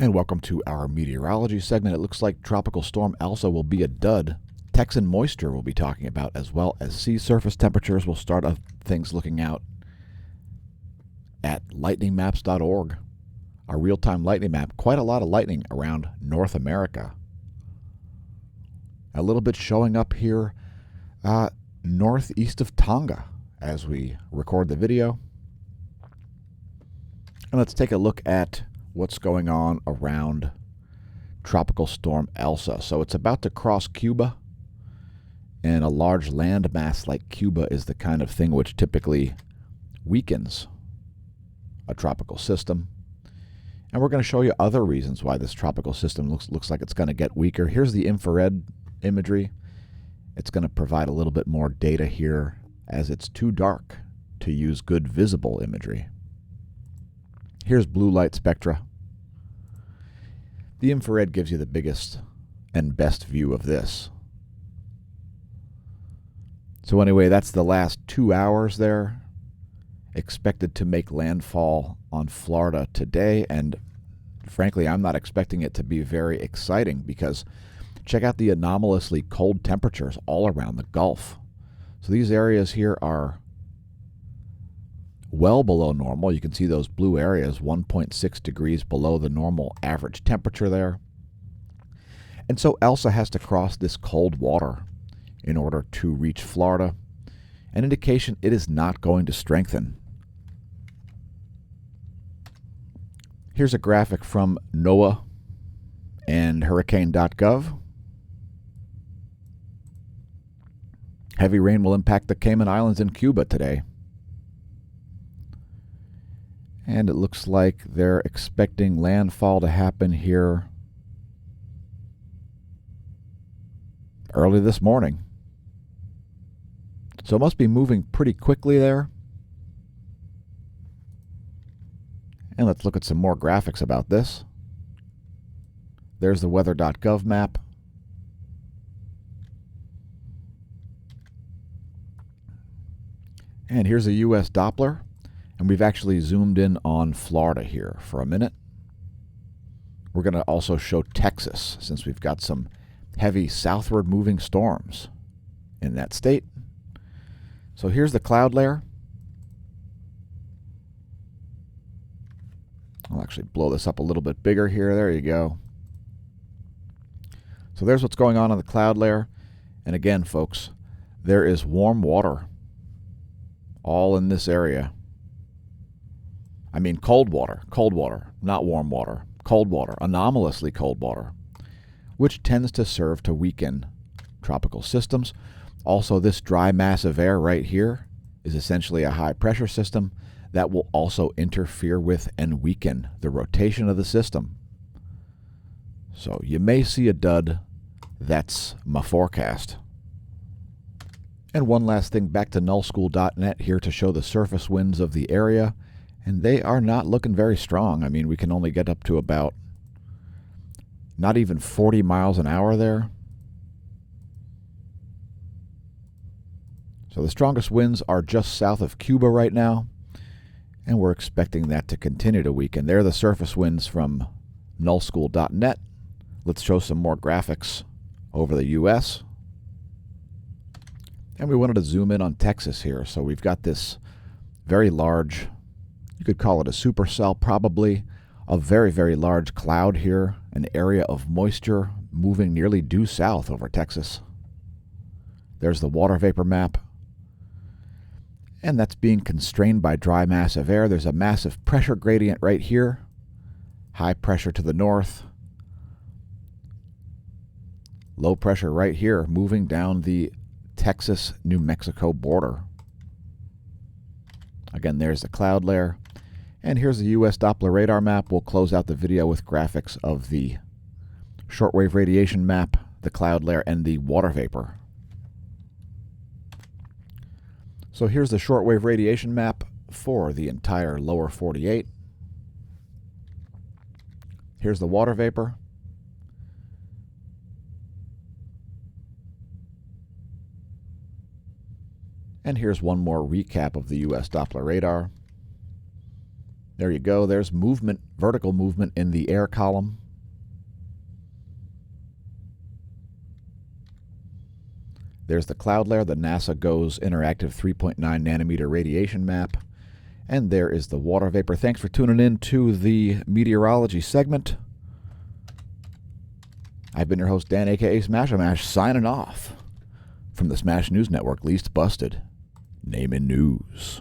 And welcome to our meteorology segment. It looks like Tropical Storm Elsa will be a dud. Texan moisture we'll be talking about, as well as sea surface temperatures. We'll start off things looking out at lightningmaps.org. Our real-time lightning map. Quite a lot of lightning around North America. A little bit showing up here northeast of Tonga as we record the video. And let's take a look at what's going on around Tropical Storm Elsa. So it's about to cross Cuba, and a large landmass like Cuba is the kind of thing which typically weakens a tropical system. And we're going to show you other reasons why this tropical system looks like it's going to get weaker. Here's the infrared imagery. It's going to provide a little bit more data here as it's too dark to use good visible imagery. Here's blue light spectra. The infrared gives you the biggest and best view of this. So anyway, that's the last 2 hours there. Expected to make landfall on Florida today, and frankly, I'm not expecting it to be very exciting because check out the anomalously cold temperatures all around the Gulf. So these areas here are well below normal. You can see those blue areas, 1.6 degrees below the normal average temperature there. And so Elsa has to cross this cold water in order to reach Florida. An indication it is not going to strengthen. Here's a graphic from NOAA and hurricane.gov. Heavy rain will impact the Cayman Islands and Cuba today. And it looks like they're expecting landfall to happen here early this morning. So it must be moving pretty quickly there. And let's look at some more graphics about this. There's the weather.gov map. And here's a U.S. Doppler. And we've actually zoomed in on Florida here for a minute. We're going to also show Texas, since we've got some heavy southward moving storms in that state. So here's the cloud layer. I'll actually blow this up a little bit bigger here. There you go. So there's what's going on the cloud layer. And again, folks, there is warm water all in this area. I mean cold water, not warm water, cold water, anomalously cold water, which tends to serve to weaken tropical systems. Also, this dry mass of air right here is essentially a high pressure system that will also interfere with and weaken the rotation of the system. So you may see a dud. That's my forecast. And one last thing, back to nullschool.net here to show the surface winds of the area. And they are not looking very strong. I mean, we can only get up to about not even 40 miles an hour there. So the strongest winds are just south of Cuba right now, and we're expecting that to continue to weaken. They're the surface winds from nullschool.net. Let's show some more graphics over the U.S. And we wanted to zoom in on Texas here. So we've got this very large, you could call it a supercell, probably a very, very large cloud here, an area of moisture moving nearly due south over Texas. There's the water vapor map. And that's being constrained by dry mass of air. There's a massive pressure gradient right here. High pressure to the north. Low pressure right here, moving down the Texas-New Mexico border. Again, there's the cloud layer. And here's the U.S. Doppler Radar map. We'll close out the video with graphics of the shortwave radiation map, the cloud layer, and the water vapor. So here's the shortwave radiation map for the entire lower 48. Here's the water vapor. And here's one more recap of the U.S. Doppler radar. There you go. There's movement, vertical movement in the air column. There's the cloud layer, the NASA GOES interactive 3.9 nanometer radiation map. And there is the water vapor. Thanks for tuning in to the meteorology segment. I've been your host, Dan, a.k.a. smAsho, signing off from the Smash News Network, Least Busted. Name in News.